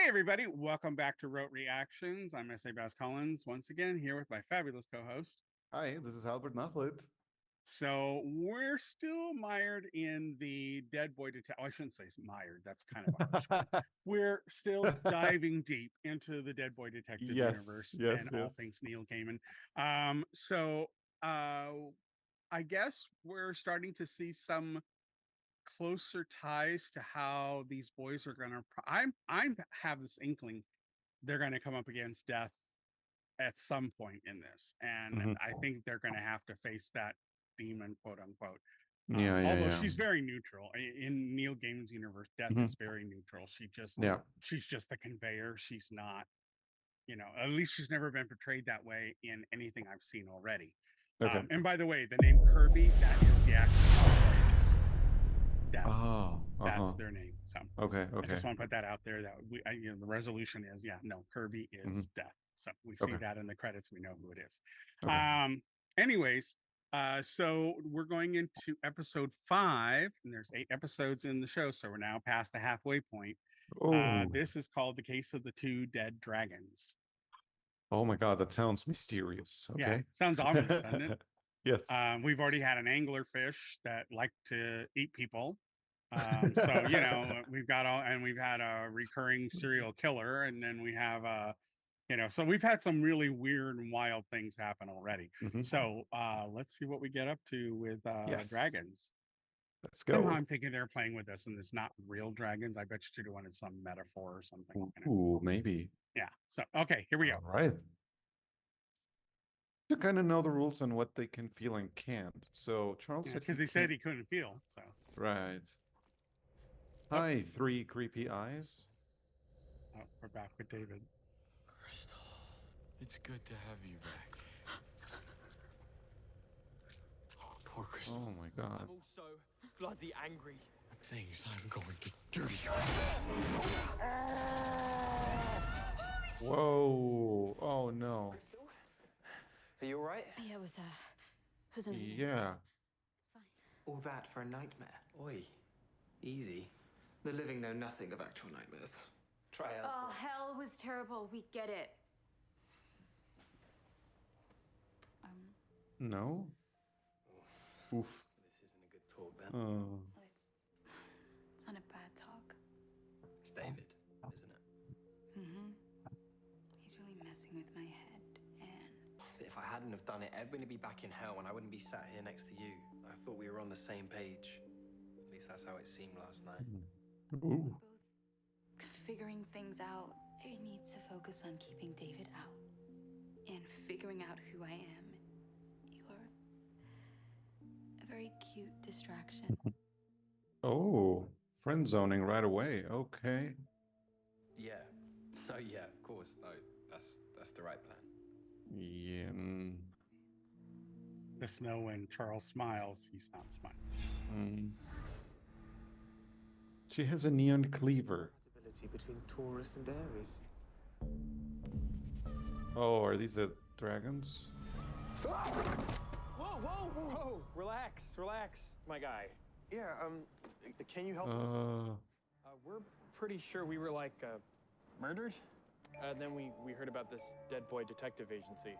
Hey everybody, welcome back to Rote Reactions. I'm S.A. Baz Collins, once again here with my fabulous co-host. Hi, this is Albert Nufflet. So we're still mired in the Dead Boy Detective. Oh, I shouldn't say mired. That's kind of harsh. We're still diving deep into the Dead Boy Detective universe and all things Neil Gaiman. I guess we're starting to see some closer ties to how these boys are gonna. I have this inkling they're going to come up against death at some point in this, and I think they're going to have to face that demon, quote unquote. Although she's very neutral in Neil Gaiman's universe, death is very neutral. She's just the conveyor. She's not, at least she's never been portrayed that way in anything I've seen already. Okay. And by the way, the name Kirby, that is the actual death. Oh, that's their name. So okay. I just want to put that out there that the resolution is Kirby is death. So we see that in the credits. We know who it is. Okay. Anyways, so we're going into episode 5, and there's 8 episodes in the show, so we're now past the halfway point. This is called The Case of the Two Dead Dragons. Oh my God, that sounds mysterious. Okay. Yeah, sounds ominous, doesn't it? Yes. We've already had an anglerfish that liked to eat people. So we've had a recurring serial killer, and then we have so we've had some really weird and wild things happen already. So let's see what we get up to with dragons. Let's go. Somehow I'm thinking they're playing with this and it's not real dragons. I bet you 2-to-1 is some metaphor or something. Ooh, maybe. Yeah. So okay, here we go. All right. To kind of know the rules on what they can feel and can't. So Charles said because he said he couldn't feel. So right. Hi, 3 creepy eyes. Oh, we're back with David. Crystal, it's good to have you back. Oh, poor Crystal. Oh my God. I'm also bloody angry. The things I'm going to do to you. Whoa. Oh no. Crystal? Are you alright? Yeah, it was a nightmare. Yeah. Fine. All that for a nightmare? Oi. Easy. The living know nothing of actual nightmares. Try out. Oh, hell was terrible. We get it. No? Oof. This isn't a good talk then. Well, it's not a bad talk. It's David, isn't it? He's really messing with my head, and... But if I hadn't have done it, Edwin would be back in hell and I wouldn't be sat here next to you. I thought we were on the same page. At least that's how it seemed last night. Ooh. Both figuring things out. I need to focus on keeping David out and figuring out who I am. You're a very cute distraction. Oh, friend zoning right away. Okay. Yeah. Oh yeah, of course. No, that's the right plan. Yeah. Just know when Charles smiles, he's not smiling. She has a neon cleaver. Compatibility between Taurus and Aries. Oh, are these the dragons? Whoa, whoa, whoa! Relax, my guy. Yeah, can you help us? We're pretty sure we were murdered. Then we heard about this Dead Boy Detective Agency.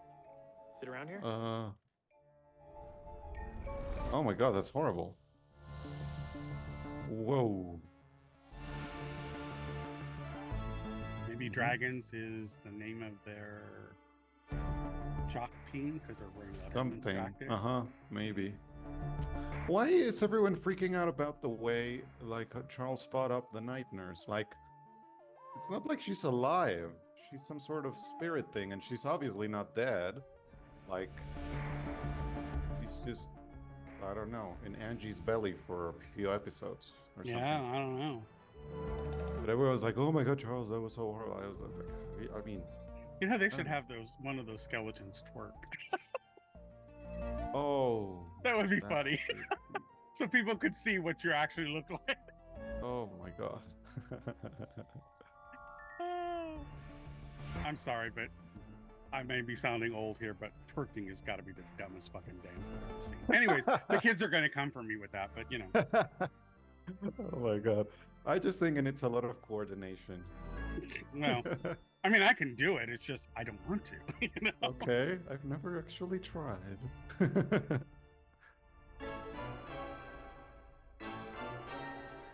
Is it around here? Oh my God, that's horrible. Whoa. Maybe Dragons is the name of their jock team because they're wearing something. Maybe. Why is everyone freaking out about the way Charles fought up the night nurse? It's not like she's alive. She's some sort of spirit thing, and she's obviously not dead. She's just, I don't know, in Angie's belly for a few episodes or something. Yeah, I don't know. But everyone was like, "Oh my God, Charles, that was so horrible." I was like, I mean, they should have one of those skeletons twerk. Oh, that would be funny. So people could see what you actually look like. Oh my God. I'm sorry, but I may be sounding old here, but twerking has got to be the dumbest fucking dance I've ever seen. Anyways, the kids are going to come for me with that, but Oh my God. I just think it's a lot of coordination. Well, I mean, I can do it. It's just I don't want to. You know? Okay, I've never actually tried.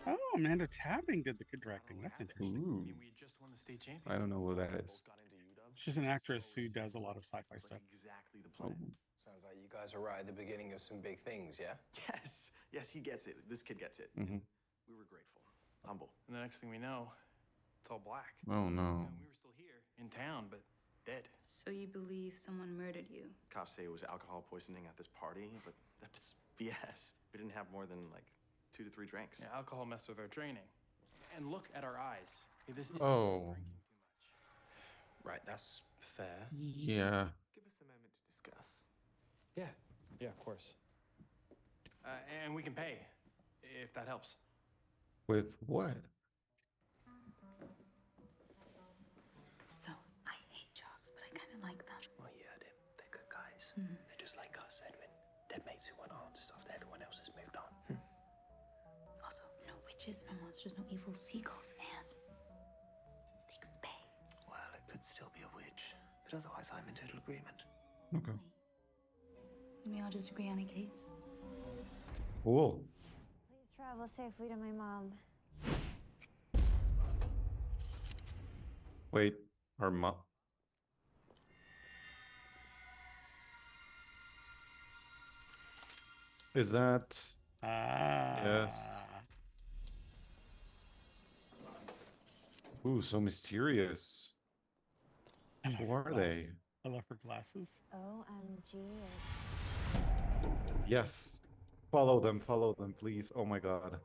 Oh, Amanda Tapping did the directing. That's interesting. Ooh, We just won the state championship. I don't know who that is. She's an actress who does a lot of sci-fi stuff. Exactly the Oh, plan. Sounds like you guys are right at the beginning of some big things, yeah? Yes, he gets it. This kid gets it. mhm. We were grateful, humble. And the next thing we know, it's all black. Oh no. And we were still here in town, but dead. So you believe someone murdered you? Cops say it was alcohol poisoning at this party, but that's BS. We didn't have more than like 2 to 3 drinks. Yeah, alcohol messed with our training. And look at our eyes. Hey, this isn't Oh. drinking too much. Right, that's fair. Yeah. Give us a moment to discuss. Yeah, of course. And we can pay, if that helps. With what? So, I hate jocks, but I kind of like them. Well, you heard him. They're good guys. Mhm. They're just like us, Edwin. Dead mates who want answers after everyone else has moved on. Also, no witches, no monsters, no evil seagulls, and they can pay. Well, it could still be a witch, but otherwise I'm in total agreement. Okay. Wait. Can we all just agree on a case? Cool. Please travel safely to my mom. Wait, our mom. Is that? Ah. Yes. Ooh, so mysterious. I love Who her are glasses. they? I love her glasses. OMG. Yes. Follow them, please. Oh my god.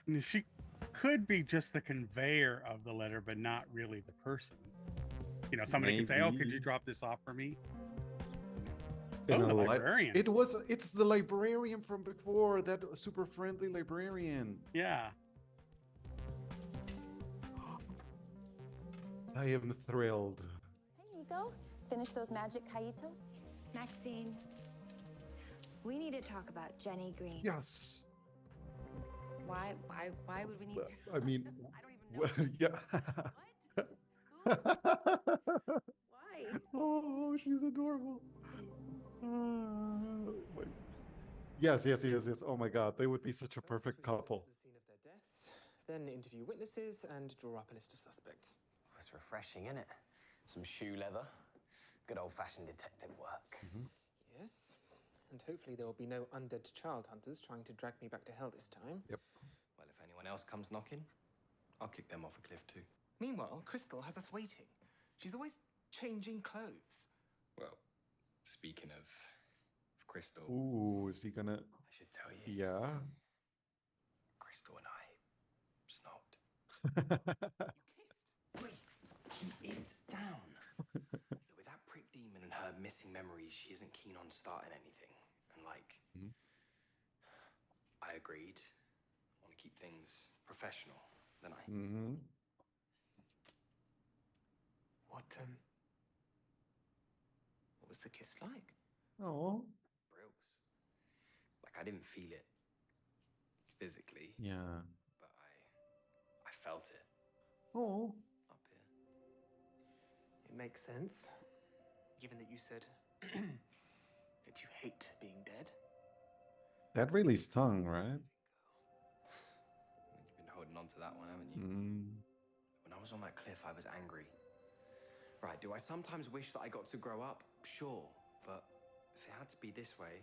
And she could be just the conveyor of the letter, but not really the person. You know, somebody could say, "Oh, could you Maybe. drop this off for me?" In Oh, the a li- librarian. It's the librarian from before, that super friendly librarian. Yeah. I am thrilled. Hey, Niko. Finish those magic cayitos? Maxine, we need to talk about Jenny Green. Yes. Why would we need to? I mean, I don't even know. yeah. Why? Oh, she's adorable. Wait. Yes. Oh my god, they would be such a perfect couple. The scene of their deaths, then interview witnesses and draw up a list of suspects. That's refreshing, isn't it? Some shoe leather. Good old-fashioned detective work. Yes, and hopefully there will be no undead child hunters trying to drag me back to hell this time. Yep. Well, if anyone else comes knocking, I'll kick them off a cliff too. Meanwhile, Crystal has us waiting. She's always changing clothes. Well, speaking of Crystal, Ooh, is he gonna? I should tell you, Yeah. Crystal and I snogged. Wait, Keep it down. Look, with that prick demon and her missing memories, she isn't keen on starting anything. And Mhm. I agreed. I want to keep things professional, then I. Mm-hmm. What was the kiss like? Oh. Brills. Like I didn't feel it physically, Yeah. but I felt it Oh. up here. It makes sense, given that you said that you hate being dead. That really stung, right? You've been holding on to that one, haven't you? Mm. When I was on that cliff, I was angry. Right, do I sometimes wish that I got to grow up? Sure, but if it had to be this way,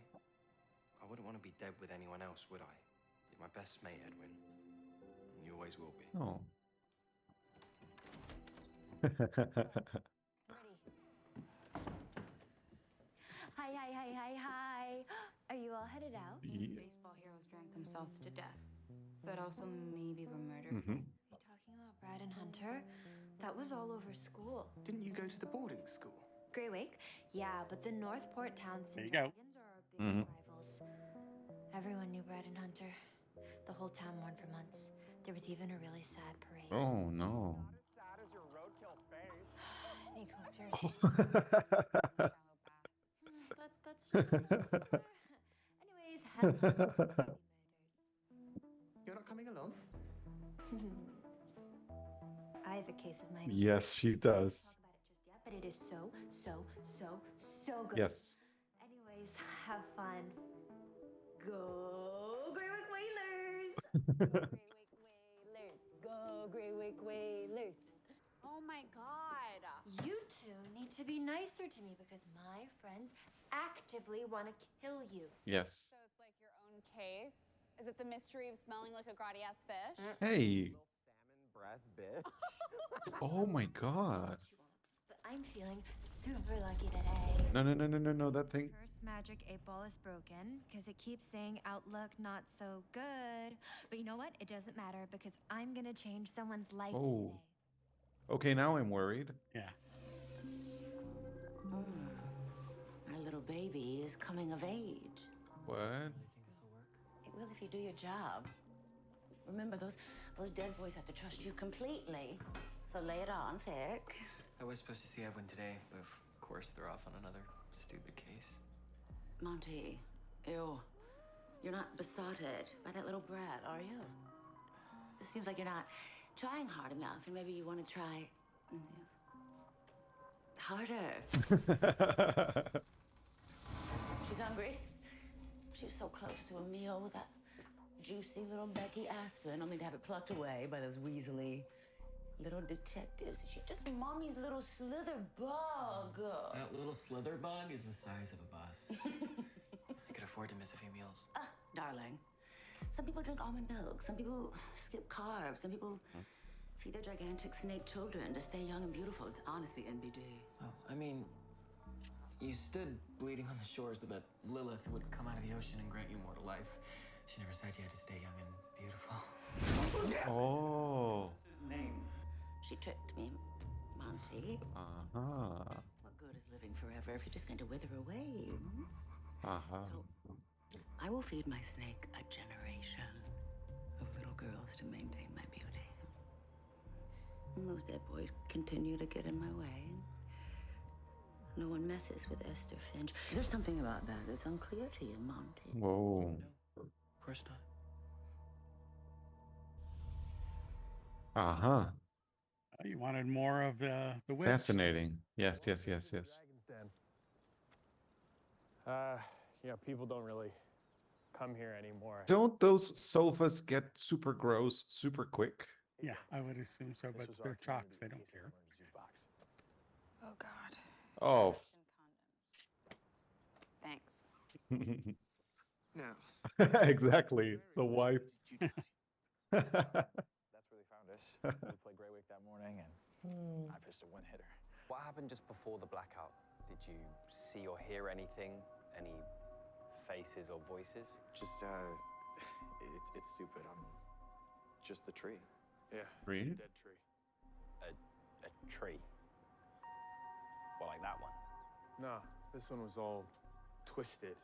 I wouldn't want to be dead with anyone else, would I? You're my best mate, Edwin. And you always will be. Oh. Hi. Are you all headed out? Ye- Baseball heroes drank themselves to death, but also maybe were murdered. Mhm. Are you talking about Brad and Hunter? That was all over school. Didn't you go to the boarding school? Grey Wake? Yeah, but the Northport Towns There you go. Shenanigans are our biggest Mhm. rivals. Everyone knew Brad and Hunter. The whole town mourned for months. There was even a really sad parade. Oh no. Niko, seriously. That's just Anyways, happy murders. You're not coming along? I have a case of mine. Yes, she does. Talk about it just yet, but it is so good. Yes. Anyways, have fun. Go Greywick Whalers! Go Greywick Whalers! Oh my god. You two need to be nicer to me because my friends actively want to kill you. Yes. So it's like your own case? Is it the mystery of smelling like a grotty ass fish? Hey. Salmon breath, bitch. Oh my god. But I'm feeling super lucky today. No, that thing. Curse magic 8-ball is broken because it keeps saying outlook not so good. But you know what? It doesn't matter because I'm gonna change someone's life Oh. today. Okay, now I'm worried. Yeah. My little baby is coming of age. What? It will if you do your job. Remember, those dead boys have to trust you completely. So lay it on thick. I was supposed to see Edwin today, but of course they're off on another stupid case. Monty, ew. You're not besotted by that little brat, are you? It seems like you're not trying hard enough, and maybe you want to try harder. She's hungry. She was so close to a meal with that juicy little Becky Aspen, only to have it plucked away by those weaselly little detectives. She's just mommy's little slither bug. That little slither bug is the size of a bus. I could afford to miss a few meals. Darling. Some people drink almond milk. Some people skip carbs. Some people feed their gigantic snake children to stay young and beautiful. It's honestly NBD. Well, I mean, you stood bleeding on the shore so that Lilith would come out of the ocean and grant you immortal life. She never said you had to stay young and beautiful. Oh. What's his name? She tricked me, Monty. Uh-huh. What good is living forever if you're just going to wither away? Uh-huh. So, I will feed my snake a generation of little girls to maintain my beauty. And those dead boys continue to get in my way. No one messes with Esther Finch. There's something about that that's unclear to you, Monty. Whoa. No, of course not. Uh-huh. You wanted more of the witch. Fascinating. Yes. Dragon's Den. You know, people don't really come here anymore. Don't those sofas get super gross super quick? Yeah, I would assume so, but This was they're our chalks. community They don't case of care. emergency box. Oh god. Oh. Thanks. Now, Exactly. The wife. did you die? That's where they found us. We played Greywick that morning, and I pitched a one-hitter. What happened just before the blackout? Did you see or hear anything? Any faces or voices? Just, it's stupid. I'm just the tree. Yeah. Tree? Dead tree. A tree? Well, like that one? No, this one was all twisted.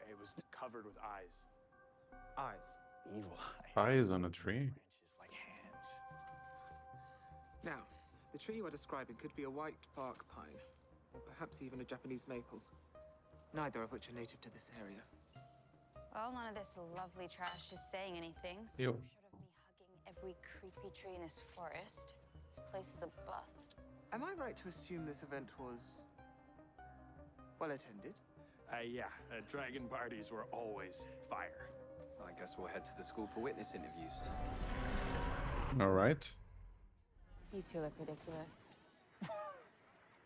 It was covered with eyes. Eyes. Evil eyes. Eyes on a tree. Branches like hands. Now, the tree you are describing could be a white bark pine, or perhaps even a Japanese maple, neither of which are native to this area. Well, none of this lovely trash is saying anything, so Ew. short of me hugging every creepy tree in this forest, this place is a bust. Am I right to assume this event was well attended? Yeah, dragon parties were always fire. I guess we'll head to the school for witness interviews. All right. You two look ridiculous.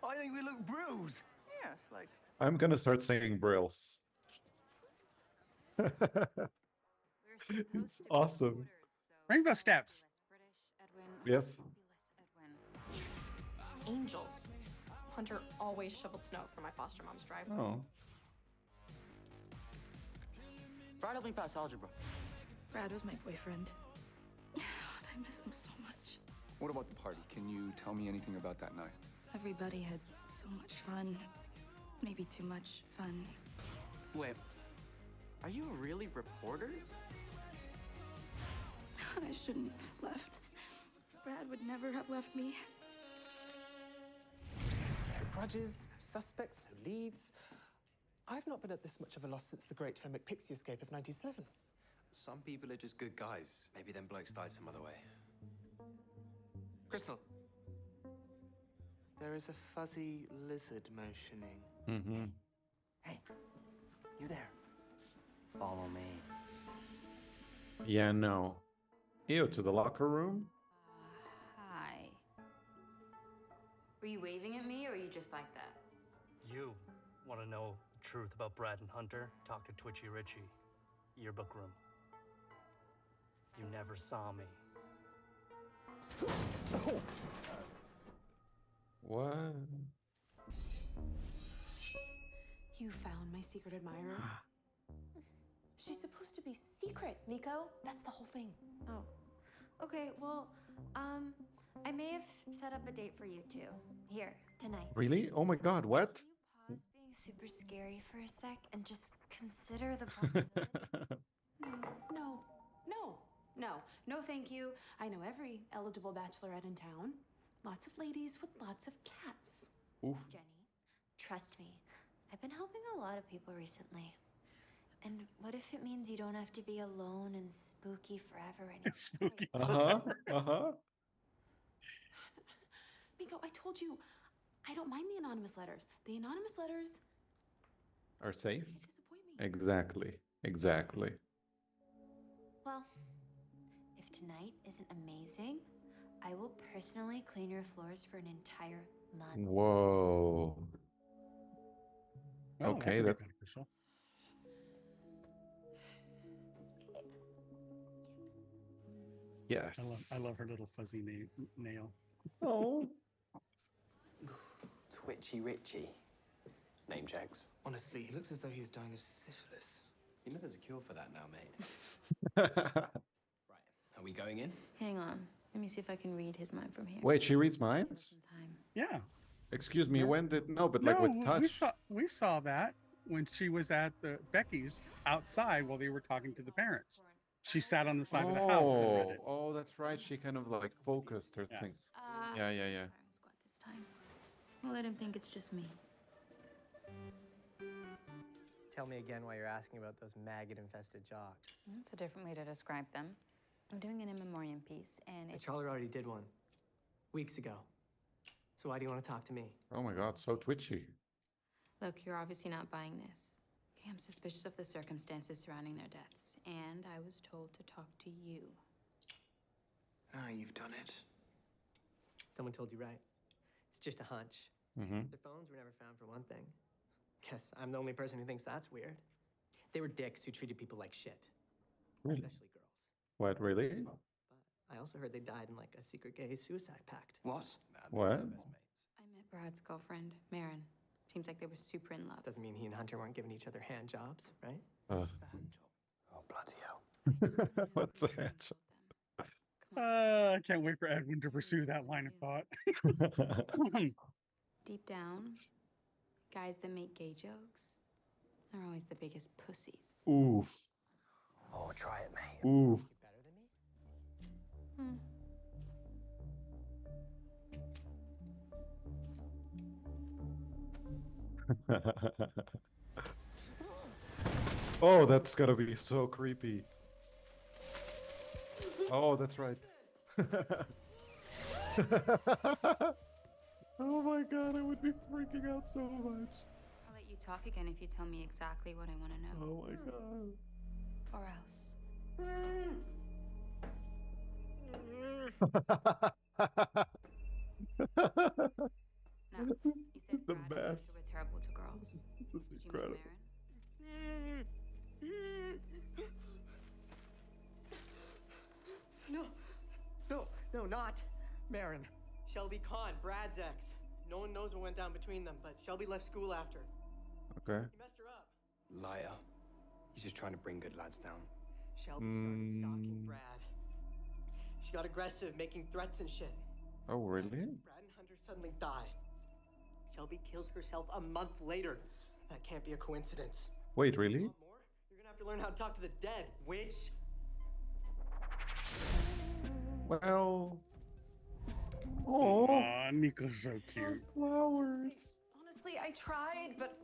I think we look bruised. Yes, like I'm gonna start saying brills. It's awesome. Rainbow Steps. Yes. Angels. Hunter always shoveled snow for my foster mom's driveway. Oh. Brad helped me pass algebra. Brad was my boyfriend. God, I miss him so much. What about the party? Can you tell me anything about that night? Everybody had so much fun. Maybe too much fun. Wait, are you really reporters? I shouldn't have left. Brad would never have left me. no grudges, no suspects, no leads. I've not been at this much of a loss since the great Femic Pixie escape of '97. Some people are just good guys. Maybe them blokes died some other way. Crystal, There is a fuzzy lizard motioning. Mm-hmm. Hey, you there? Follow me. Yeah, no. Ew, to the locker room? Hi. Were you waving at me, or are you just like that? You want to know the truth about Brad and Hunter? Talk to Twitchy Richie. Yearbook room. You never saw me. What? You found my secret admirer? She's supposed to be secret, Niko. That's the whole thing. Oh. Okay, well, I may have set up a date for you two. Here, tonight. Really? Oh my god, what? Pause being super scary for a sec and just consider the possibility. No, no, thank you. I know every eligible bachelorette in town. Lots of ladies with lots of cats. Oof. Jenny, trust me. I've been helping a lot of people recently. And what if it means you don't have to be alone and spooky forever anymore? Spooky. Uh-huh. Niko, I told you, I don't mind the anonymous letters. The anonymous letters Are safe? disappoint me. Exactly. Well, if tonight isn't amazing, I will personally clean your floors for an entire month. Whoa. Oh, Okay, that that. could be beneficial. Yes. I love her little fuzzy nail. Oh. Twitchy Richie. Name checks. Honestly, he looks as though he's dying of syphilis. You know there's a cure for that now, mate. Right, are we going in? Hang on. Let me see if I can read his mind from here. Wait, she reads minds? Time. Yeah. Excuse me, Yeah. when did no, but like No, with touch. we saw that when she was at the Becky's outside while they were talking to the parents. She sat on the side of the house and read it. Oh, that's right. She kind of like focused her thing. Yeah. Firing squad this time. We'll let him think it's just me. Tell me again why you're asking about those maggot-infested jocks. That's a different way to describe them. I'm doing an in memoriam piece, and it's... Charlie already did one. Weeks ago. So why do you want to talk to me? Oh my god, so twitchy. Look, you're obviously not buying this. Okay, I'm suspicious of the circumstances surrounding their deaths, and I was told to talk to you. Ah, you've done it. Someone told you right. It's just a hunch. Mm-hmm. Their phones were never found for one thing. Guess I'm the only person who thinks that's weird. They were dicks who treated people like shit. Really? Especially girls. What, really? But I also heard they died in like a secret gay suicide pact. What? What? I met Brad's girlfriend, Marin. Seems like they were super in love. Doesn't mean he and Hunter weren't giving each other hand jobs, right? Ugh. Oh, bloody hell. What's a hand job? I can't wait for Edwin to pursue that line of thought. Deep down, guys that make gay jokes are always the biggest pussies. Oof. Oh, try it, mate. Oof. You're better than me? Oh, that's gotta be so creepy. Oh, that's right. Oh my god, I would be freaking out so much. I'll let you talk again if you tell me exactly what I want to know. Oh my god. Or else. No, you said The Brad and Hunter best. were terrible to girls. This is Did you meet incredible. No, not Marin. Shelby Kahn, Brad's ex. No one knows what went down between them, but Shelby left school after. Okay. He messed her up. Liar. He's just trying to bring good lads down. Shelby started stalking Brad. She got aggressive, making threats and shit. Oh, really? Brad and Hunter suddenly die. Shelby kills herself a month later. That can't be a coincidence. Wait, really? Want more? You're gonna have to learn how to talk to the dead, witch. Well. Oh, Aw, Niko's so cute. flowers. Honestly, I tried, but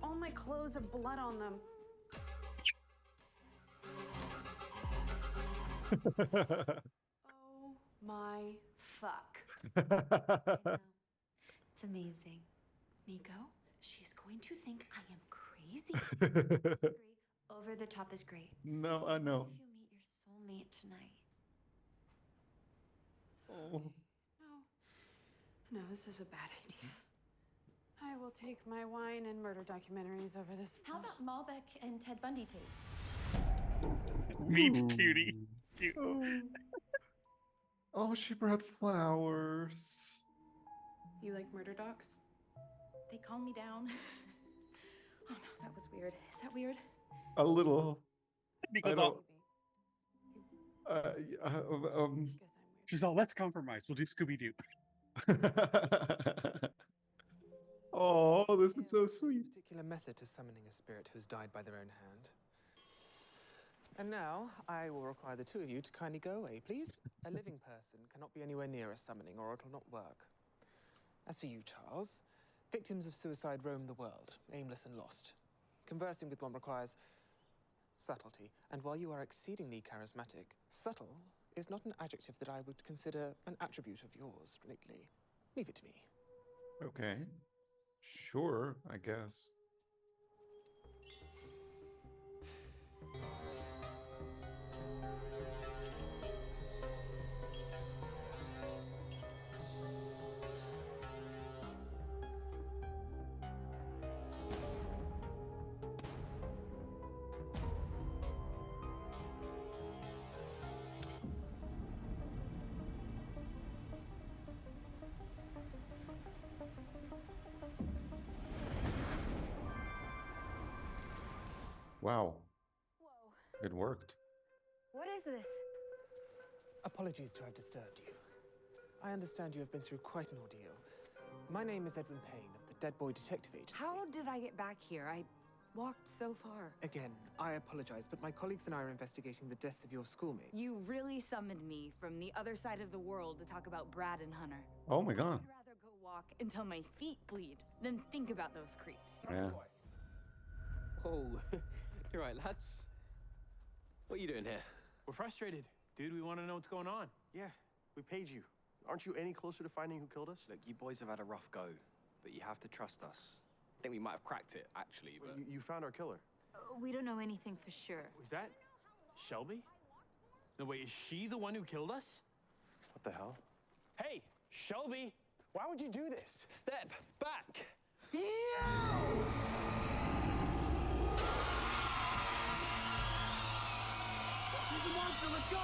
all my clothes have blood on them. Oh my fuck. I know. It's amazing. Niko, she's going to think I am crazy. Over the top is great. No, I know. If you meet your soulmate tonight. Oh. No, this is a bad idea. I will take my wine and murder documentaries over this. How about Malbec and Ted Bundy tapes? Meet cutie. Cute. Oh, she brought flowers. You like murder docs? They calm me down. Oh no, that was weird. Is that weird? A little. I Nico's don't. She's all, let's compromise. We'll do Scooby Doo. Oh, this is so sweet. Particular method to summoning a spirit who has died by their own hand. And now, I will require the two of you to kindly go away, please. A living person cannot be anywhere near a summoning, or it'll not work. As for you, Charles, victims of suicide roam the world, aimless and lost. Conversing with one requires subtlety, and while you are exceedingly charismatic, subtle is not an adjective that I would consider an attribute of yours, lately. Leave it to me. Okay. Sure, I guess. Wow. It worked. What is this? Apologies to have disturbed you. I understand you have been through quite an ordeal. My name is Edwin Payne of the Dead Boy Detective Agency. How did I get back here? I walked so far. Again, I apologize, but my colleagues and I are investigating the deaths of your schoolmates. You really summoned me from the other side of the world to talk about Brad and Hunter. Oh my god. I'd rather go walk until my feet bleed than think about those creeps. Yeah. Oh, you're right, lads. What are you doing here? We're frustrated. Dude, we want to know what's going on. Yeah, we paid you. Aren't you any closer to finding who killed us? Look, you boys have had a rough go, but you have to trust us. I think we might have cracked it, actually, but... You found our killer. We don't know anything for sure. Was that Shelby? No, wait, is she the one who killed us? What the hell? Hey, Shelby, why would you do this? Step back! She's the monster, let's go!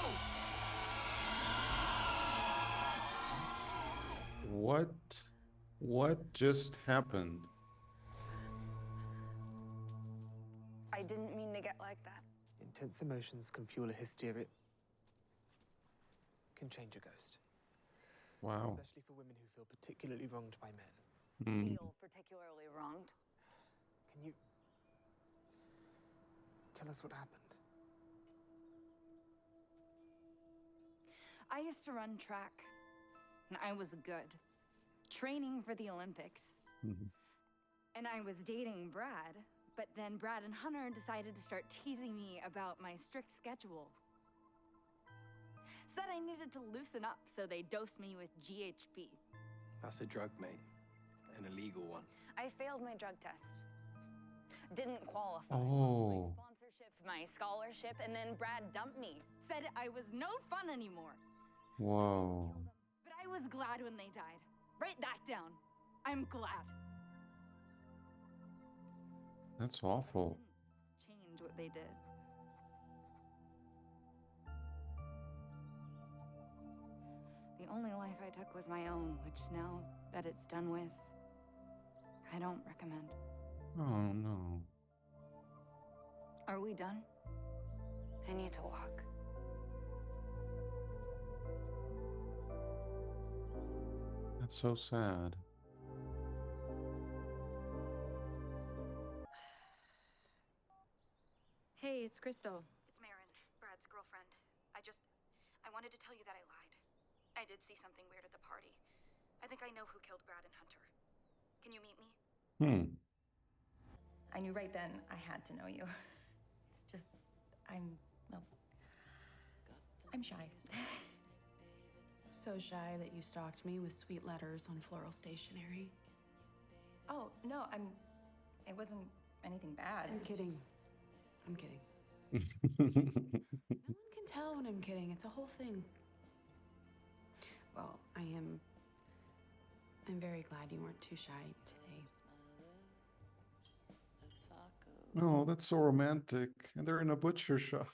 What just happened? I didn't mean to get like that. Intense emotions can fuel a hysteria. Can change a ghost. Wow. Especially for women who feel particularly wronged by men. Feel particularly wronged. Can you tell us what happened? I used to run track, and I was good. Training for the Olympics. And I was dating Brad, but then Brad and Hunter decided to start teasing me about my strict schedule. Said I needed to loosen up, so they dosed me with GHB. That's a drug, mate. An illegal one. I failed my drug test. Didn't qualify. Oh. My sponsorship, my scholarship, and then Brad dumped me. Said I was no fun anymore. Whoa. But I was glad when they died. Write that down. I'm glad. That's awful. Change what they did. The only life I took was my own, which now that it's done with, I don't recommend. Oh no. Are we done? I need to walk. That's so sad. Hey, it's Crystal. It's Marin, Brad's girlfriend. I wanted to tell you that I lied. I did see something weird at the party. I think I know who killed Brad and Hunter. Can you meet me? I knew right then I had to know you. It's just, I'm shy. So shy that you stalked me with sweet letters on floral stationery. No, it wasn't anything bad. I'm It's kidding. I'm kidding. Hmm. No one can tell when I'm kidding. It's a whole thing. Well, I'm very glad you weren't too shy today. Oh, that's so romantic. And they're in a butcher shop.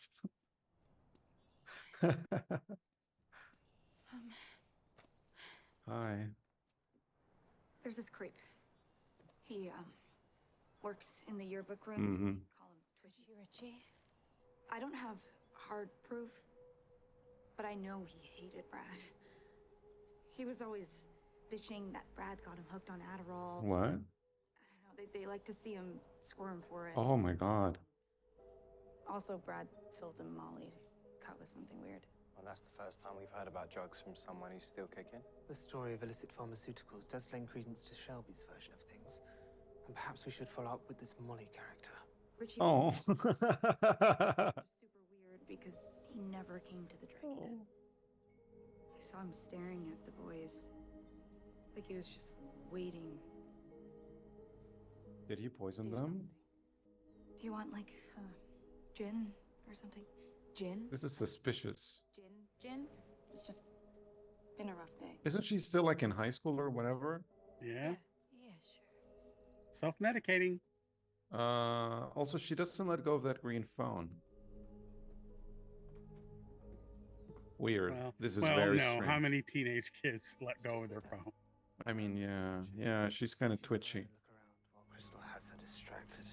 Hi. There's this creep. He, works in the yearbook room. Mm-hmm. Call him Twitchy Richie. I don't have hard proof, but I know he hated Brad. He was always bitching that Brad got him hooked on Adderall. What? I don't know, they like to see him squirm for it. Oh my God. Also, Brad sold him Molly to cut with something weird. Well, that's the first time we've heard about drugs from someone who's still kicking. The story of illicit pharmaceuticals does lend credence to Shelby's version of things. And perhaps we should follow up with this Molly character. Richie Oh. was super weird because he never came to the drug unit. I saw him staring at the boys, like he was just waiting. Did he poison Do them? something. Do you want like gin or something? Gin? This is suspicious. Gin? It's just been a rough day. Isn't she still like in high school or whatever? Yeah. Yeah, sure. Self-medicating. Also, she doesn't let go of that green phone. Weird. Well, This is well, very no. strange. How many teenage kids let go of their phone? I mean, yeah, she's kind of twitchy. Look around while Crystal has her distracted.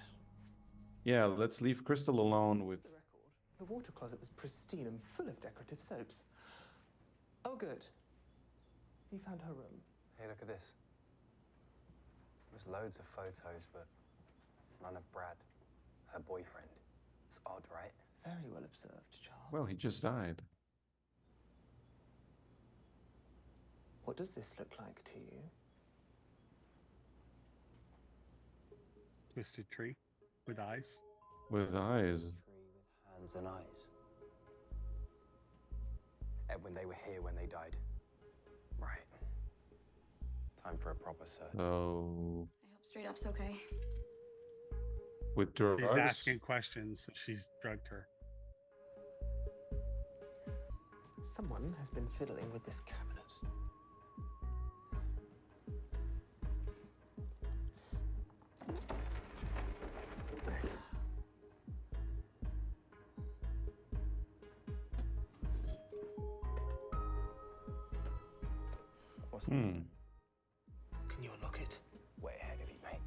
Yeah, let's leave Crystal alone with... The record. The water closet was pristine and full of decorative soaps. Oh, good. You found her room. Hey, look at this. There's loads of photos, but none of Brad, her boyfriend. It's odd, right? Very well observed, Charles. Well, he just died. What does this look like to you? Twisted tree with eyes. With eyes. Tree with hands and eyes. Edwin, they were here when they died. Right. Time for a proper search. Oh. I hope Straight Up's okay. With drugs? She's asking questions. She's drugged her. Someone has been fiddling with this cabinet. What's this? Can you unlock it? Way ahead of you, mate.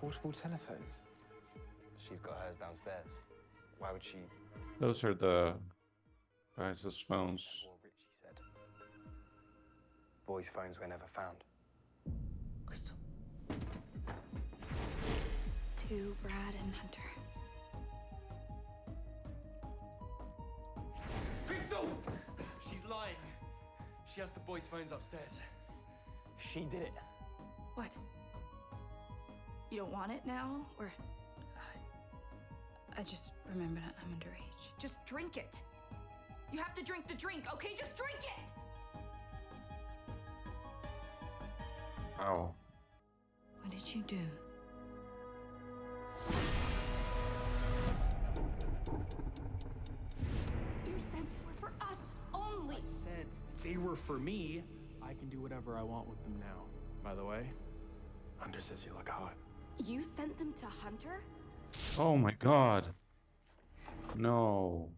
Portable telephones. She's got hers downstairs. Why would she? Those are the guys' phones. What Richie said. Boys' phones were never found. Crystal. To Brad and Hunter. Crystal! She's lying. She has the boys' phones upstairs. She did it. What? You don't want it now, or? I just remembered I'm underage. Just drink it. You have to drink the drink, okay? Just drink it! Wow. What did you do? You said they were for us only. I said they were for me. I can do whatever I want with them now. By the way, Hunter says you look hot. You sent them to Hunter? Oh my God. No.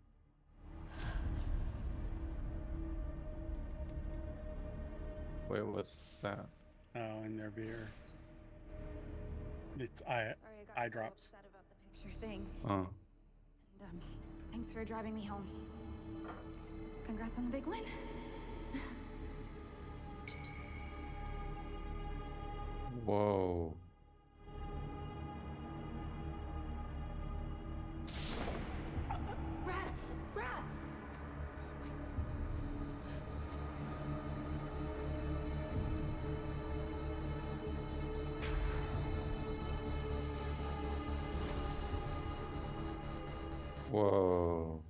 Wait, what's that? Oh, in their beer. It's eye Sorry, I got so drops. upset about the picture thing. Oh. And, thanks for driving me home. Congrats on the big win. Whoa. Brad! Brad! Whoa.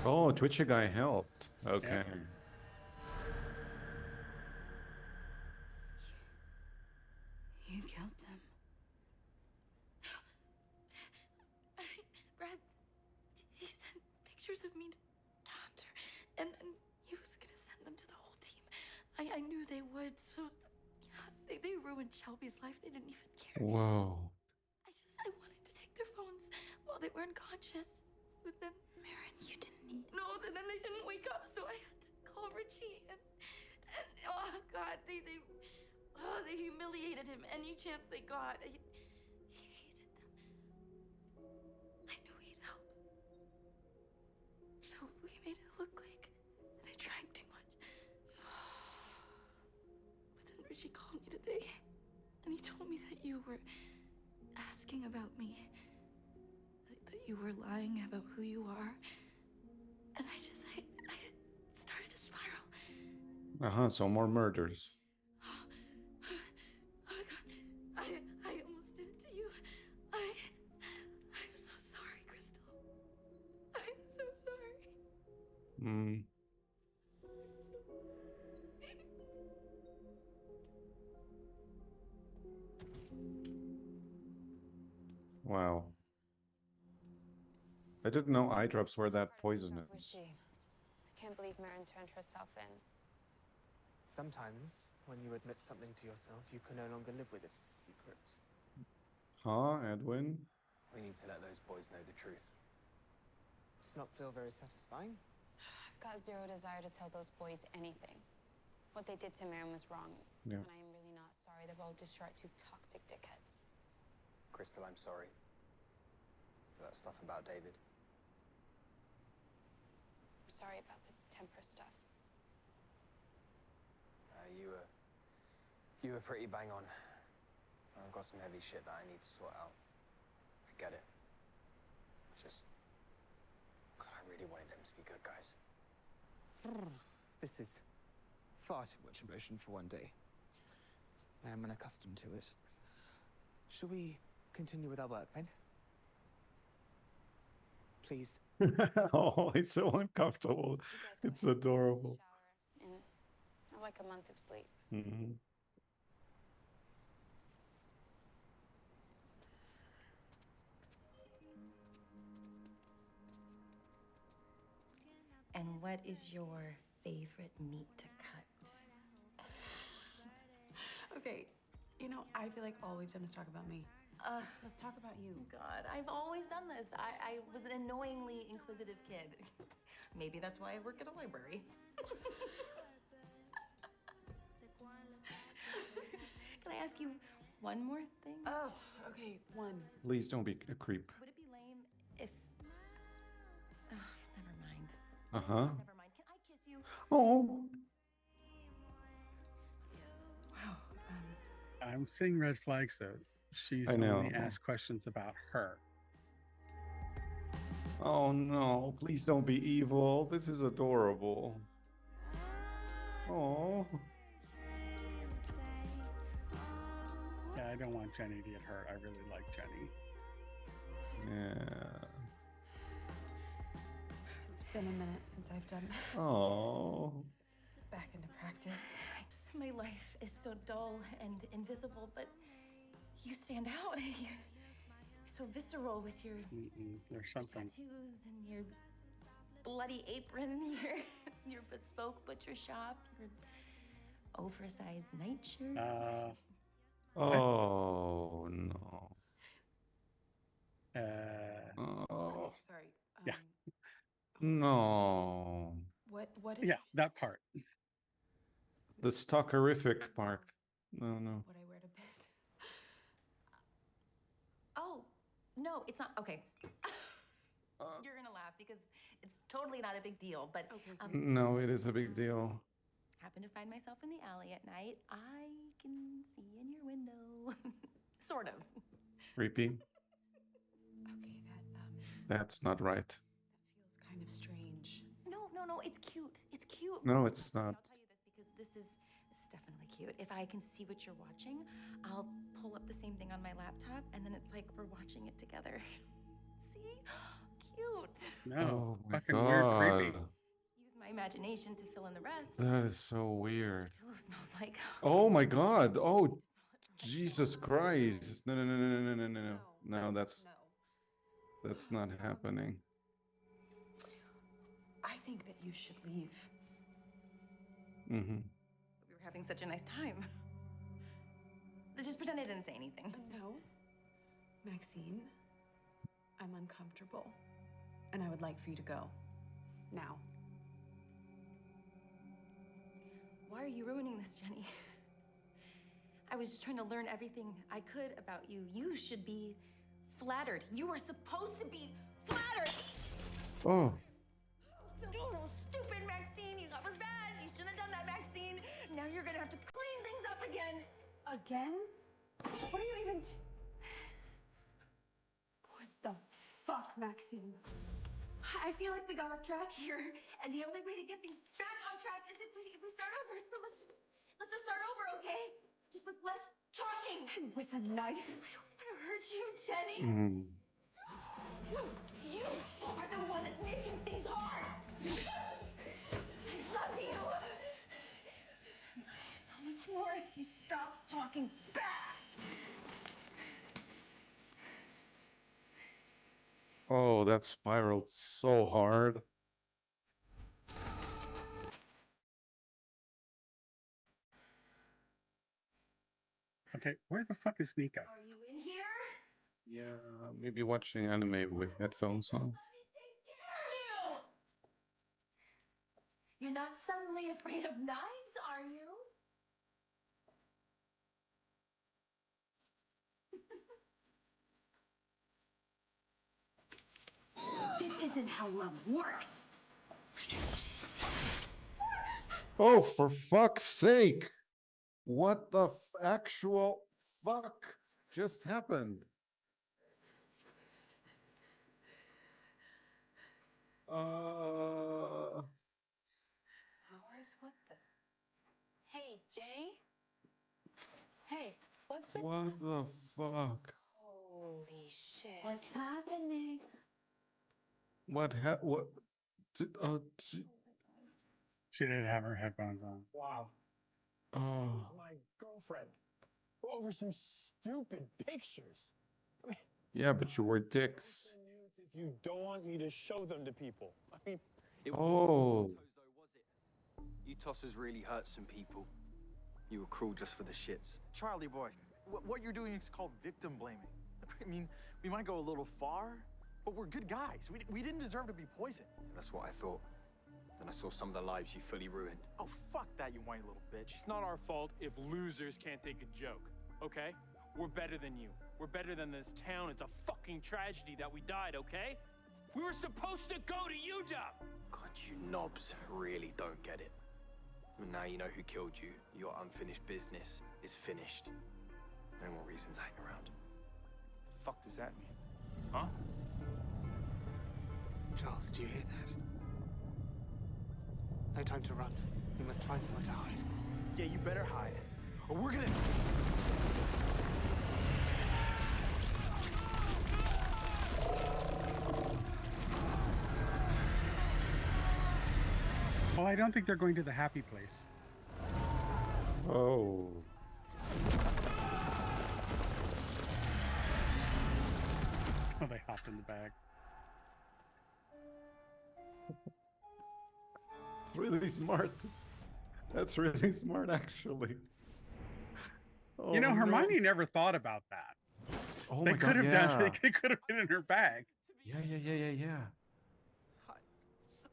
Oh, Twitchy guy helped. Okay. You killed them. Brad, he sent pictures of me to Hunter, and he was gonna send them to the whole team. I knew they would, so yeah, they ruined Shelby's life. They didn't even care. Whoa. I wanted to take their phones while they were unconscious, but then Marin, you didn't need. No, then they didn't wake up, so I had to call Richie, and oh God, they humiliated him any chance they got. He hated them. I knew he'd help, so we made it look like they drank too much. But then Richie called me today, and he told me that you were asking about me, that you were lying about who you are, and I started to spiral. So more murders. Oh God, I almost did it to you. I'm so sorry, Crystal. I'm so sorry. Hmm. Wow. I didn't know eye drops were that poisonous. Richie, I can't believe Marin turned herself in. Sometimes, when you admit something to yourself, you can no longer live with it as a secret. Huh, Edwin? We need to let those boys know the truth. Does not feel very satisfying? I've got zero desire to tell those boys anything. What they did to Marin was wrong, Yeah. and I am really not sorry the world destroyed two toxic dickheads. Crystal, I'm sorry for that stuff about David. I'm sorry about the temper stuff. You were pretty bang on. I've got some heavy shit that I need to sort out. I get it. God, I really wanted them to be good guys. This is far too much emotion for one day. I am unaccustomed to it. Shall we continue with our work then? Please. Oh, it's so uncomfortable. It's adorable. In like a month of sleep. Mm-hmm. And what is your favorite meat to cut? Okay, I feel like all we've done is talk about me. Let's talk about you. God, I've always done this. I was an annoyingly inquisitive kid. Maybe that's why I work at a library. Can I ask you one more thing? Oh, okay, one. Please don't be a creep. Would it be lame if... never mind. Uh-huh. Never mind. Can I kiss you? Oh. Wow. I'm seeing red flags though. She's I know. only asked questions about her. Oh no, please don't be evil. This is adorable. Oh. Yeah, I don't want Jenny to get hurt. I really like Jenny. Yeah. It's been a minute since I've done Oh. back into practice. My life is so dull and invisible, but you stand out. You're so visceral with your There's something. tattoos and your bloody apron, your bespoke butcher shop, your oversized nightshirt. Oh no. Okay, sorry. Yeah. No. What is Yeah, that part. The stalkerific part. No. what I wear to bed? Oh, no, it's not. Okay. You're gonna laugh because it's totally not a big deal, but No, it is a big deal. happen to find myself in the alley at night. I can see in your window. Sort of. Creepy. Okay, That's not right. feels kind of strange. No, it's cute. It's cute. No, it's not. I'll tell you this because this is definitely cute. If I can see what you're watching, I'll pull up the same thing on my laptop, and then it's like we're watching it together. See? Cute. No, Oh my fucking weird, creepy. god. Use my imagination to fill in the rest. That is so weird. Pillow smells like. Oh my god. Oh, Jesus Christ. No, no, no, no, no, no, no, no. No, that's not happening. I think that you should leave. Mm-hmm. We were having such a nice time. Just pretend I didn't say anything. No. Maxine, I'm uncomfortable. And I would like for you to go. Now. Why are you ruining this, Jenny? I was just trying to learn everything I could about you. You should be flattered. You were supposed to be flattered. Oh. Oh, stupid Maxine. You thought it was bad. You shouldn't have done that, Maxine. Now you're gonna have to clean things up again. Again? What are you even... What the fuck, Maxine? I feel like we got off track here, and the only way to get things back on track is if we start over. So let's just start over, okay? Just with less talking. And with a knife? I don't want to hurt you, Jenny. Mm. You are the one that's making things hard. I love you. So much more if you stop talking back. Oh, that spiraled so hard. Okay, where the fuck is Niko? Are you in here? Yeah, maybe watching anime with headphones on. You're not suddenly afraid of knives, are you? This isn't how love works. Oh, for fuck's sake! What the actual fuck just happened? Hours? What the? Hey, Jay? Hey, what's with... What the fuck? Holy shit. What's happening? What She didn't have her headphones on. Wow. Oh. My girlfriend. Over some stupid pictures. I mean, Yeah, but you were dicks. if you don't want me to show them to people. I mean, It Oh. wasn't photos though, was it? You tossers really hurt some people. You were cruel just for the shits. Charlie boy, what you're doing is called victim blaming. I mean, we might go a little far, but we're good guys. We didn't deserve to be poisoned. That's what I thought. Then I saw some of the lives you fully ruined. Oh, fuck that, you whiny little bitch. it's not our fault if losers can't take a joke, okay? We're better than you. We're better than this town. It's a fucking tragedy that we died, okay? We were supposed to go to UW! God, you knobs really don't get it. And now you know who killed you. Your unfinished business is finished. No more reason to hang around. The fuck does that mean? Huh? Charles, do you hear that? No time to run. We must find somewhere to hide. Yeah, you better hide, or we're gonna... Well, I don't think they're going to the happy place. Oh. Oh, they hopped in the bag. Really smart. That's really smart, actually. Oh, You know, no. Hermione never thought about that. Oh They my could god, have yeah. done. They could have been in her bag. Yeah.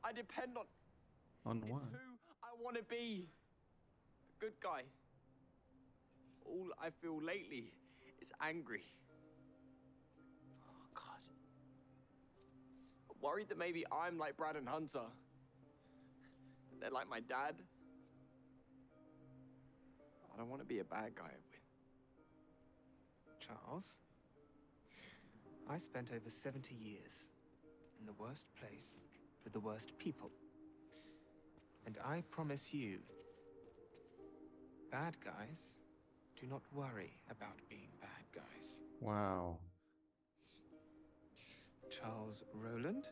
I depend on... On what? It's who I want to be. A good guy. All I feel lately is angry. Oh, God. I'm worried that maybe I'm like Brad and Hunter. They're like my dad. I don't want to be a bad guy, Edwin. Charles, I spent over 70 years in the worst place with the worst people. And I promise you, bad guys. Do not worry about being bad guys. Wow. Charles Rowland?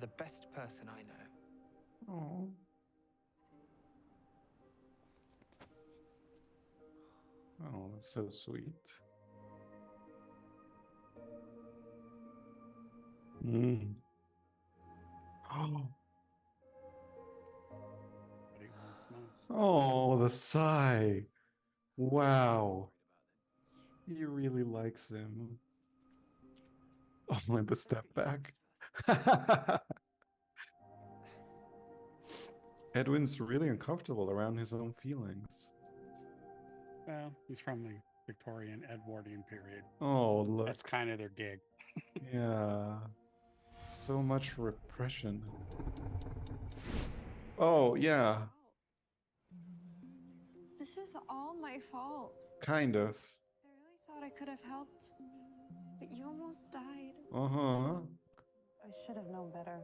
The best person I know. Oh. Oh, that's so sweet. Mm. Oh. What he wants most. Oh, the sigh. Wow. He really likes him. Oh, and the step back. Edwin's really uncomfortable around his own feelings. Well, he's from the Victorian Edwardian period. Oh, look. That's kind of their gig. Yeah. So much repression. Oh, yeah. This is all my fault. Kind of. I really thought I could have helped, but you almost died. Uh-huh. I should have known better.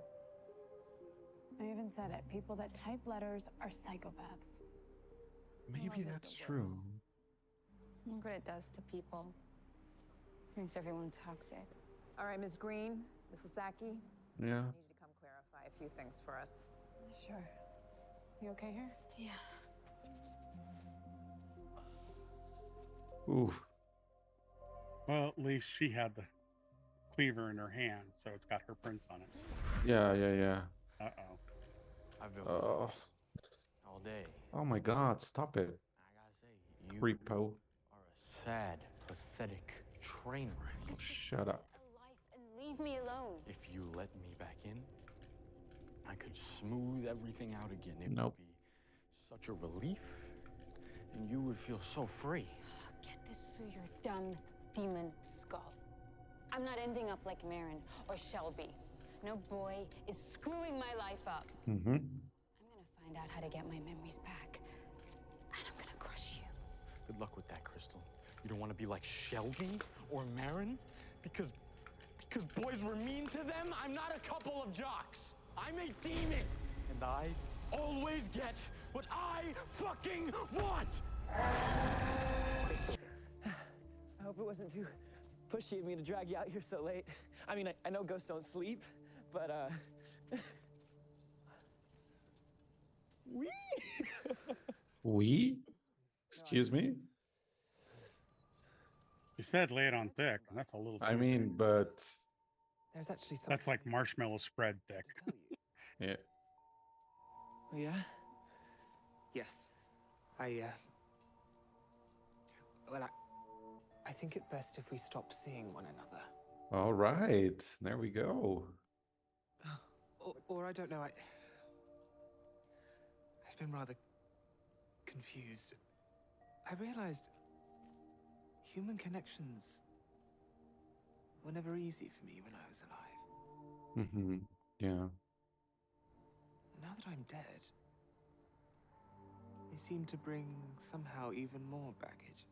I even said it. People that type letters are psychopaths. Maybe that's true. Look what it does to people. Makes everyone toxic. All right, Ms. Green, Mrs. Saki. Yeah. I need you to come clarify a few things for us. Sure. You okay here? Yeah. Oof. Well, at least she had the cleaver in her hand, so it's got her prints on it. Yeah, yeah, yeah. Uh-oh. I've been Oh. all day. Oh my god, stop it. I gotta say, you Creepo. are a sad, pathetic train wreck. Shut up. And leave me alone. If you let me back in, I could smooth everything out again. It Nope. would be such a relief, and you would feel so free. Get this through your dumb demon skull. I'm not ending up like Marin or Shelby. No boy is screwing my life up. Mm-hmm. I'm gonna find out how to get my memories back, and I'm gonna crush you. Good luck with that, Crystal. You don't want to be like Shelby or Marin? Because boys were mean to them? I'm not a couple of jocks. I'm a demon. And I always get what I fucking want. I hope it wasn't too pushy of me to drag you out here so late. I mean, I know ghosts don't sleep, but, We? Excuse me? You said lay it on thick, and that's a little too I mean, but... There's actually something. That's like marshmallow spread thick. Yeah. Oh, yeah? Yes. Well, I think it best if we stop seeing one another. All right. There we go. Or I don't know, I've been rather confused. I realized human connections were never easy for me when I was alive. Mm-hmm. Yeah. Now that I'm dead, they seem to bring somehow even more baggage.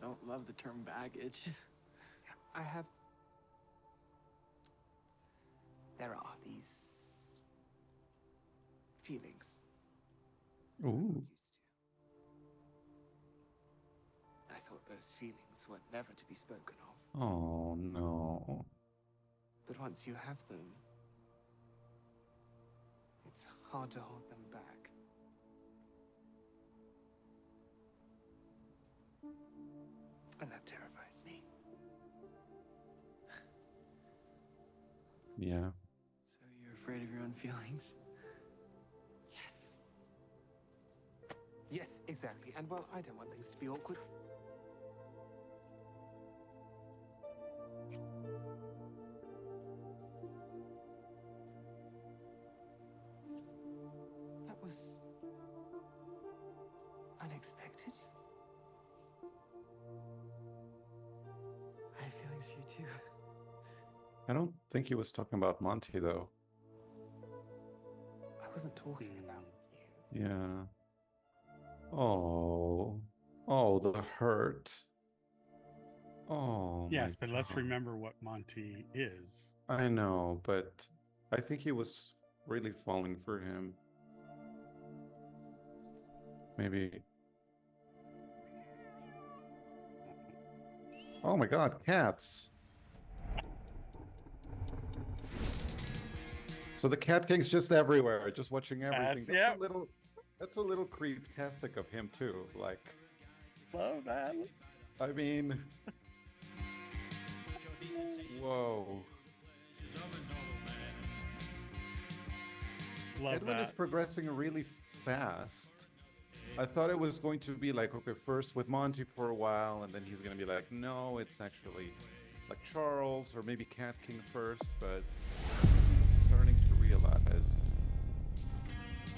Don't love the term baggage. There are these feelings. Ooh. I thought those feelings were never to be spoken of. Oh, no. But once you have them, it's hard to hold them back. And that terrifies me. Yeah. So you're afraid of your own feelings? Yes. Yes, exactly. And well, I don't want things to be awkward. That was unexpected. I have feelings for you too. I don't think he was talking about Monty, though. I wasn't talking about you. Yeah. Oh. Oh, the hurt. Oh, yes, my but let's God. remember what Monty is. I know, but I think he was really falling for him. Maybe. Oh my God, cats. So the Cat King's just everywhere, just watching everything. That's a little creep-tastic of him too. Like, love that. I mean, whoa. Love Edwin that. is progressing really fast. I thought it was going to be like, okay, first with Monty for a while, and then he's going to be like, no, it's actually like Charles, or maybe Cat King first, but he's starting to realize,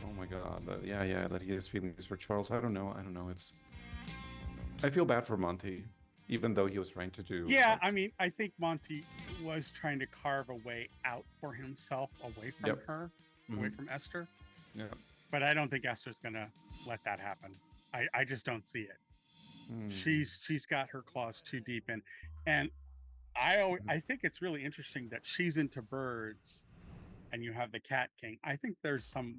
oh my God, that he has feelings for Charles. I don't know. I feel bad for Monty, even though he was trying to do. Yeah, I mean, I think Monty was trying to carve a way out for himself away from her, away from Esther. Yeah. But I don't think Esther's gonna let that happen. I just don't see it. She's got her claws too deep in, and I think it's really interesting that she's into birds, and you have the Cat King. I think there's some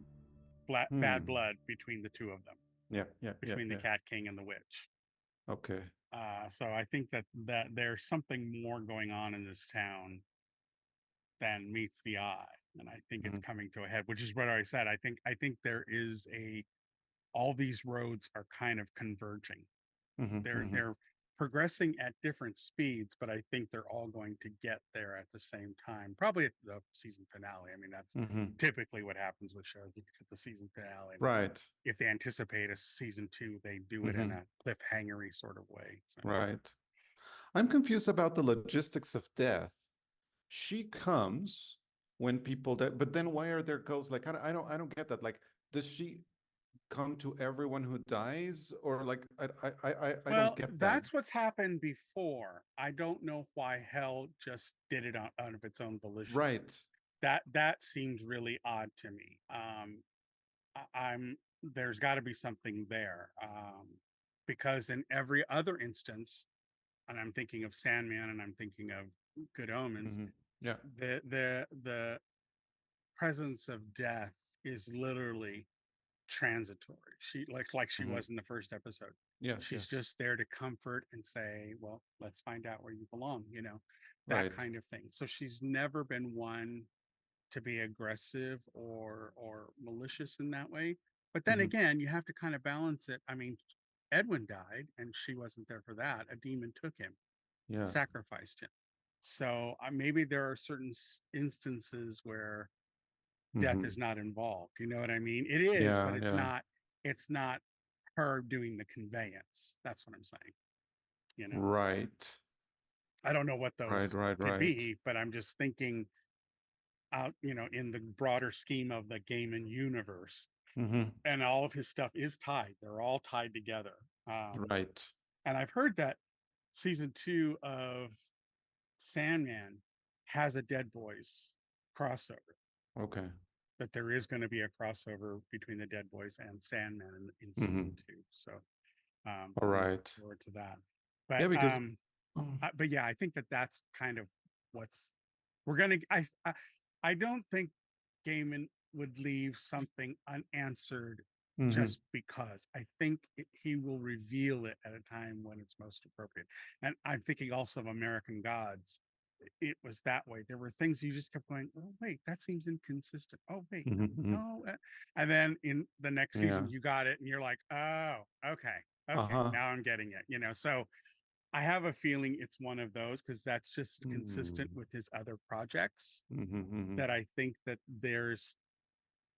bad blood between the two of them. Between the Cat King and the witch. Okay. So I think that there's something more going on in this town than meets the eye, and I think it's coming to a head, which is what I said. I think there is all these roads are kind of converging. They're progressing at different speeds, but I think they're all going to get there at the same time, probably at the season finale. I mean, that's typically what happens with shows. You get the season finale, right? If they anticipate a season 2, they do it in a cliffhangery sort of way. So. Right. I'm confused about the logistics of death. She comes when people die, but then why are there ghosts? Like, I don't get that. Like, does she come to everyone who dies, or like I don't get that. That's what's happened before. I don't know why hell just did it out of its own volition. Right. That seems really odd to me. There's got to be something there, because in every other instance, and I'm thinking of Sandman, and I'm thinking of Good Omens. Yeah. The presence of death is literally transitory. She like she was in the first episode. She's just there to comfort and say, well, let's find out where you belong, that kind of thing. So she's never been one to be aggressive or malicious in that way. But then again, you have to kind of balance it. I mean, Edwin died and she wasn't there for that. A demon took him, sacrificed him. So maybe there are certain instances where death is not involved. You know what I mean? It is, but it's not. It's not her doing the conveyance. That's what I'm saying. Right. I don't know what those could be, but I'm just thinking out, in the broader scheme of the Gaiman universe, and all of his stuff is tied. They're all tied together. Right. And I've heard that season 2 of Sandman has a Dead Boys crossover. Okay. That there is going to be a crossover between the Dead Boys and Sandman in season 2. So, all right. Look forward to that. But but yeah, I think that's kind of what's we're gonna. I don't think Gaiman would leave something unanswered just because. I think he will reveal it at a time when it's most appropriate. And I'm thinking also of American Gods. It was that way. There were things you just kept going, oh, wait, that seems inconsistent. Oh, wait, no. And then in the next season, you got it. And you're like, oh, okay. Now I'm getting it, so I have a feeling it's one of those because that's just consistent with his other projects that I think that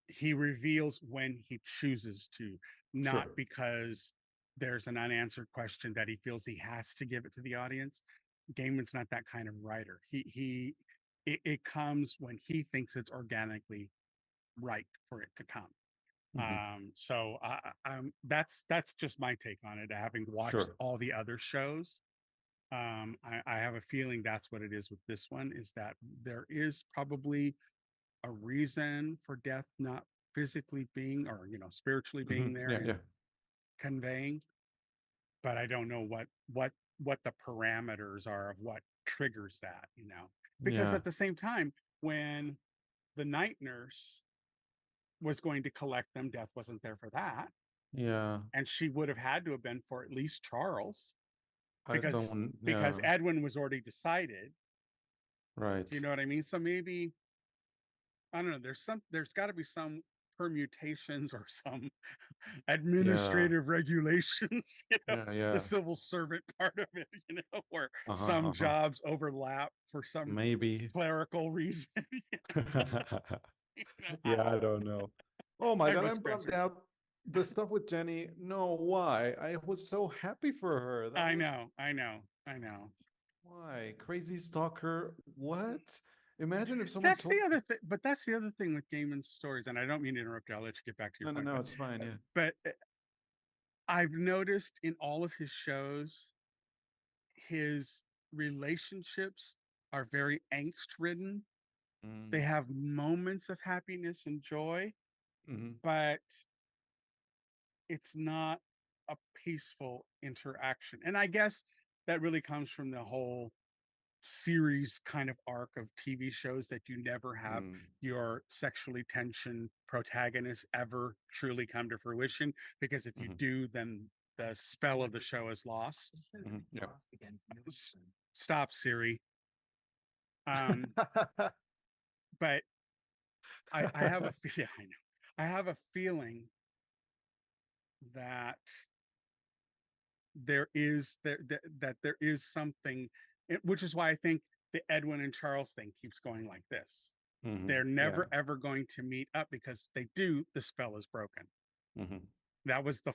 he reveals when he chooses to, not because there's an unanswered question that he feels he has to give it to the audience. Gaiman's not that kind of writer. It comes when he thinks it's organically right for it to come. So that's just my take on it. Having watched all the other shows, I have a feeling that's what it is with this one. Is that there is probably a reason for death not physically being, or spiritually being there, conveying. But I don't know what the parameters are of what triggers that, because at the same time, when the night nurse was going to collect them. Death wasn't there for that. Yeah. And she would have had to have been for at least Charles. I don't. Because Yeah. Edwin was already decided. Right. Do you know what I mean? So maybe, I don't know, there's got to be some permutations or some administrative regulations, Yeah. the civil servant part of it, where Uh-huh, some uh-huh. jobs overlap for some Maybe clerical reason. Yeah, I don't know. Oh my I'm God, just I'm bummed pressured. out. The stuff with Jenny, no, why? I was so happy for her. I know. Why? Crazy stalker, what? Imagine if someone That's told. the other thing, but that's the other thing with Gaiman's stories, and I don't mean to interrupt you. I'll let you get back to your No, point. no, it's fine, yeah. But I've noticed in all of his shows, his relationships are very angst-ridden. They have moments of happiness and joy, but it's not a peaceful interaction. And I guess that really comes from the whole series kind of arc of TV shows that you never have your sexually tensioned protagonist ever truly come to fruition, because if you do, then the spell of the show is lost. Yeah. Stop, Siri. But I have a yeah, I know. I have a feeling that there is that there is something, which is why I think the Edwin and Charles thing keeps going like this. They're never ever going to meet up, because if they do, the spell is broken. That was the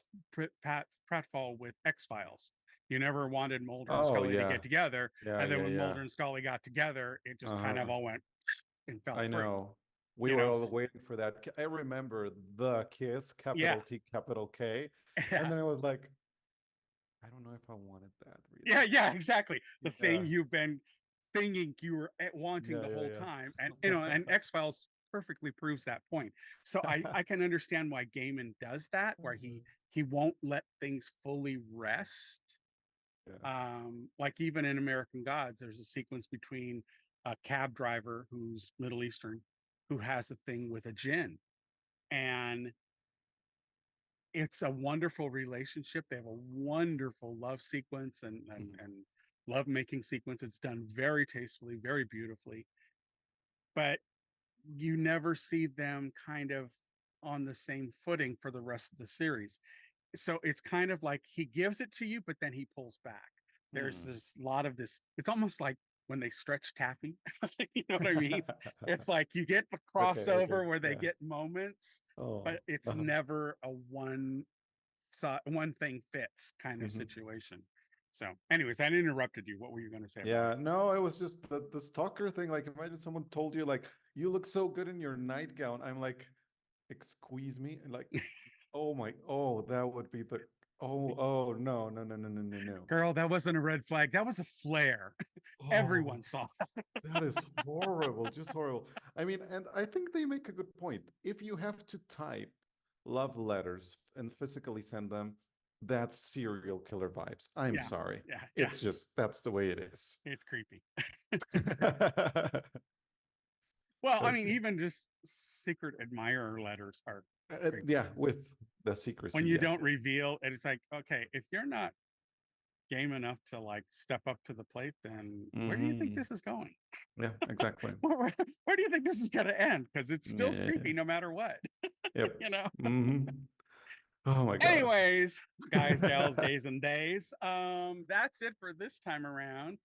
pratfall with X-Files. You never wanted Mulder and Scully to get together, and then when Mulder and Scully got together, it just kind of all went and fell I through. know. We were all waiting for that. I remember the kiss, capital T, capital K. And then I was like, I don't know if I wanted that. Really. Yeah, exactly. The thing you've been thinking you were wanting the whole time. And, and X-Files perfectly proves that point. So I can understand why Gaiman does that, where he won't let things fully rest. Like even in American Gods, there's a sequence between a cab driver who's Middle Eastern, who has a thing with a djinn, and it's a wonderful relationship. They have a wonderful love sequence and love making sequence. It's done very tastefully, very beautifully, but you never see them kind of on the same footing for the rest of the series. So it's kind of like he gives it to you, but then he pulls back. There's this lot of this. It's almost like when they stretch taffy. You know what I mean? It's like you get the crossover where they get moments, but it's never a one thing fits kind of situation. So anyways, I interrupted you. What were you going to say? Yeah, no, it was just the stalker thing. Like, imagine someone told you, like, you look so good in your nightgown. I'm like, excuse me? Like, that would be the, no. Girl, that wasn't a red flag. That was a flare. Everyone saw that. That is horrible, just horrible. I mean, and I think they make a good point. If you have to type love letters and physically send them, that's serial killer vibes. I'm sorry. It's just, that's the way it is. It's creepy. Well, I mean, even just secret admirer letters are with the secrecy. When you don't reveal, and it's like, okay, if you're not game enough to like step up to the plate, then where do you think this is going? Yeah, exactly. Where do you think this is going to end? Because it's still creepy no matter what. Yep. You know. Oh my God. Anyways, guys, gals, gays, and days. That's it for this time around.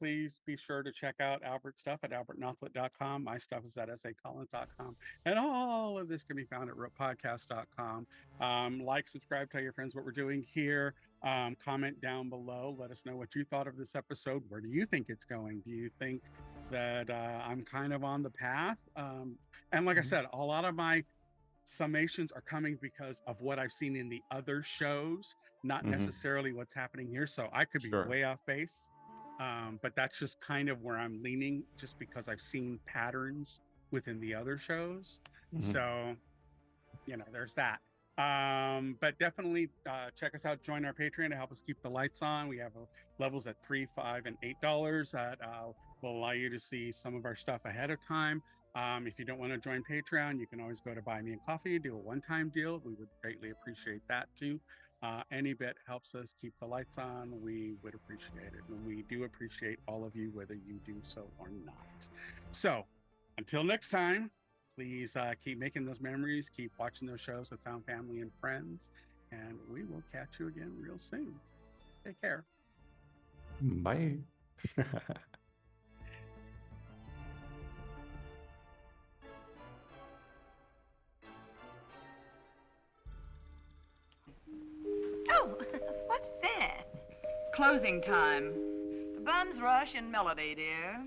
Please be sure to check out Albert's stuff at albertnothlet.com. My stuff is at sacollins.com. And all of this can be found at ropodcast.com. Like, subscribe, tell your friends what we're doing here. Comment down below. Let us know what you thought of this episode. Where do you think it's going? Do you think that I'm kind of on the path? And like I said, a lot of my summations are coming because of what I've seen in the other shows, not necessarily what's happening here. So I could be way off base. But that's just kind of where I'm leaning, just because I've seen patterns within the other shows. So, there's that. But definitely check us out, join our Patreon to help us keep the lights on. We have levels at $3, $5, and $8 that will allow you to see some of our stuff ahead of time. If you don't want to join Patreon, you can always go to Buy Me a Coffee, do a one-time deal. We would greatly appreciate that too. Any bit helps us keep the lights on. We would appreciate it. And we do appreciate all of you, whether you do so or not. So until next time, please keep making those memories, keep watching those shows with found family and friends, and we will catch you again real soon. Take care. Bye. Oh, what's that? Closing time. The bums rush in melody, dear.